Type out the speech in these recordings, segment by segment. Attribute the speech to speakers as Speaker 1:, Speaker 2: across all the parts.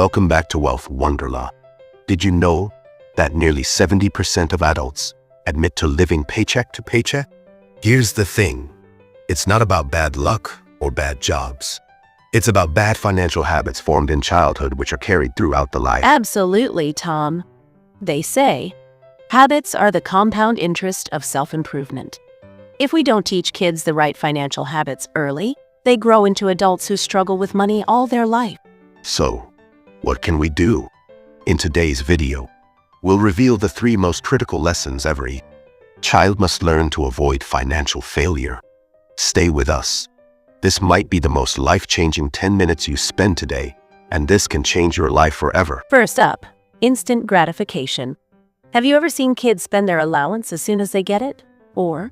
Speaker 1: welcome back to Wealth Wonderla. Did you know that nearly 70% of adults admit to living paycheck to paycheck? Here's the thing. It's not about bad luck or bad jobs. It's about bad financial habits formed in childhood which are carried throughout the life.
Speaker 2: Absolutely, Tom. They say, habits are the compound interest of self-improvement. If we don't teach kids the right financial habits early, they grow into adults who struggle with money all their life.
Speaker 1: So, what can we do? In today's video, we'll reveal the 3 most critical lessons every child must learn to avoid financial failure. Stay with us. This might be the most life-changing 10 minutes you spend today, and this can change your life forever.
Speaker 2: First up, instant gratification. Have you ever seen kids spend their allowance as soon as they get it? Or,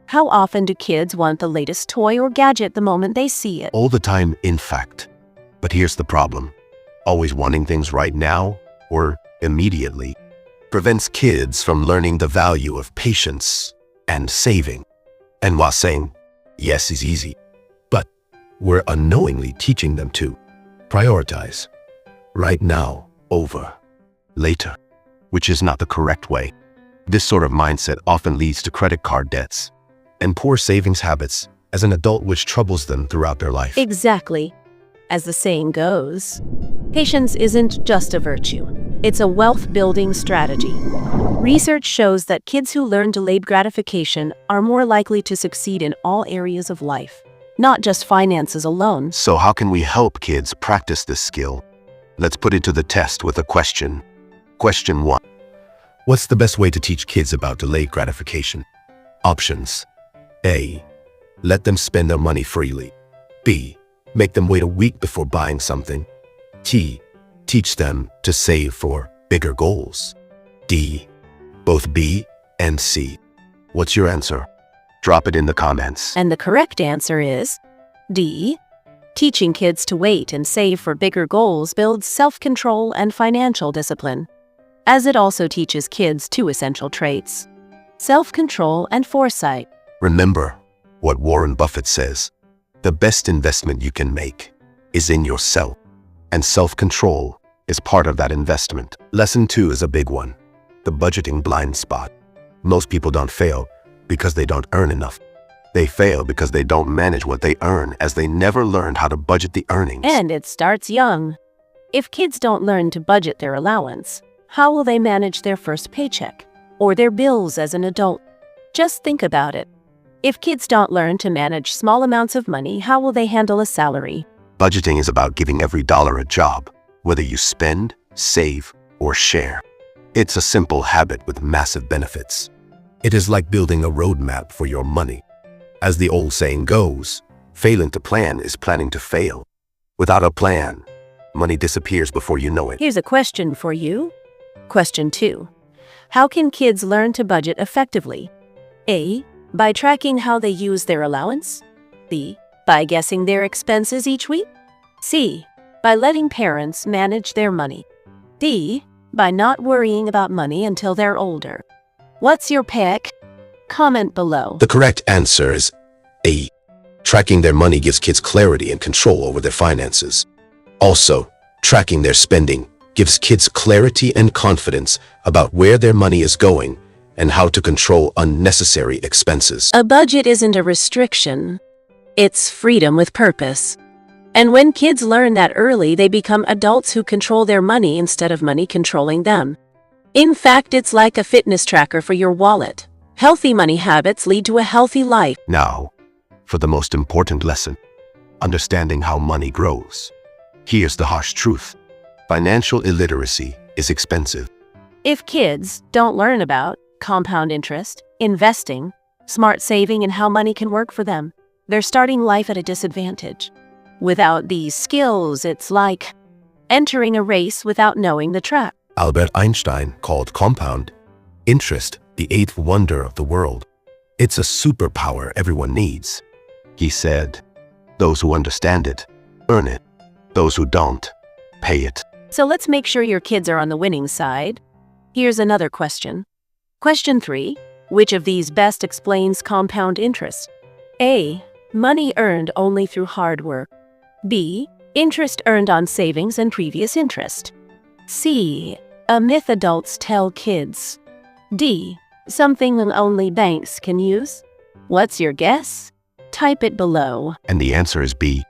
Speaker 2: how often do kids want the latest toy or gadget the moment they see it?
Speaker 1: All the time, in fact. But here's the problem. Always wanting things right now or immediately prevents kids from learning the value of patience and saving. And while saying yes is easy, but we're unknowingly teaching them to prioritize right now over later, which is not the correct way. This sort of mindset often leads to credit card debts and poor savings habits as an adult, which troubles them throughout their life.
Speaker 2: Exactly. As the saying goes, patience isn't just a virtue, it's a wealth-building strategy. Research shows that kids who learn delayed gratification are more likely to succeed in all areas of life, not just finances alone.
Speaker 1: So how can we help kids practice this skill? Let's put it to the test with a question. Question 1. What's the best way to teach kids about delayed gratification? Options. A. Let them spend their money freely. B. Make them wait a week before buying something. Teach them to save for bigger goals. D. Both B and C. What's your answer? Drop it in the comments.
Speaker 2: And the correct answer is D. Teaching kids to wait and save for bigger goals builds self-control and financial discipline, as it also teaches kids 2 essential traits: self-control and foresight.
Speaker 1: Remember what Warren Buffett says. The best investment you can make is in yourself, and self-control is part of that investment. Lesson 2 is a big one, the budgeting blind spot. Most people don't fail because they don't earn enough. They fail because they don't manage what they earn, as they never learned how to budget the earnings.
Speaker 2: And it starts young. If kids don't learn to budget their allowance, how will they manage their first paycheck or their bills as an adult? Just think about it. If kids don't learn to manage small amounts of money, how will they handle a salary?
Speaker 1: Budgeting is about giving every dollar a job, whether you spend, save, or share. It's a simple habit with massive benefits. It is like building a roadmap for your money. As the old saying goes, failing to plan is planning to fail. Without a plan, money disappears before you know it.
Speaker 2: Here's a question for you. Question 2. How can kids learn to budget effectively? A. By tracking how they use their allowance. B. By guessing their expenses each week. C. By letting parents manage their money. D. By not worrying about money until they're older. What's your pick? Comment below.
Speaker 1: The correct answer is A. Tracking their money gives kids clarity and control over their finances. Also, tracking their spending gives kids clarity and confidence about where their money is going and how to control unnecessary expenses.
Speaker 2: A budget isn't a restriction. It's freedom with purpose. And when kids learn that early, they become adults who control their money instead of money controlling them. In fact, it's like a fitness tracker for your wallet. Healthy money habits lead to a healthy life.
Speaker 1: Now, for the most important lesson, understanding how money grows. Here's the harsh truth. Financial illiteracy is expensive.
Speaker 2: If kids don't learn about compound interest, investing, smart saving, and how money can work for them, they're starting life at a disadvantage. Without these skills, it's like entering a race without knowing the track.
Speaker 1: Albert Einstein called compound interest the 8th wonder of the world. It's a superpower everyone needs. He said, those who understand it, earn it. Those who don't, pay it.
Speaker 2: So let's make sure your kids are on the winning side. Here's another question. Question 3. Which of these best explains compound interest? A. Money earned only through hard work. B. Interest earned on savings and previous interest. C. A myth adults tell kids. D. Something only banks can use. What's your guess? Type it below.
Speaker 1: And the answer is B.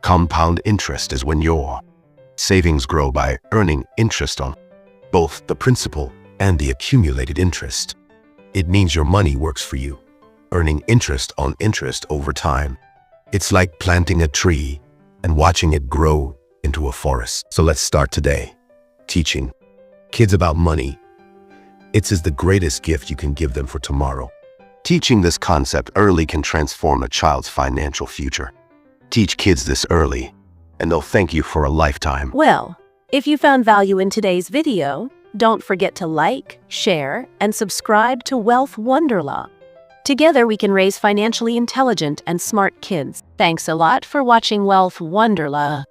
Speaker 1: Compound interest is when your savings grow by earning interest on both the principal and the accumulated interest. It means your money works for you, earning interest on interest over time. It's like planting a tree and watching it grow into a forest. So let's start today, teaching kids about money. It is the greatest gift you can give them for tomorrow. Teaching this concept early can transform a child's financial future. Teach kids this early, and they'll thank you for a lifetime.
Speaker 2: Well, if you found value in today's video, don't forget to like, share, and subscribe to Wealth Wonderla. Together we can raise financially intelligent and smart kids. Thanks a lot for watching Wealth Wonderla.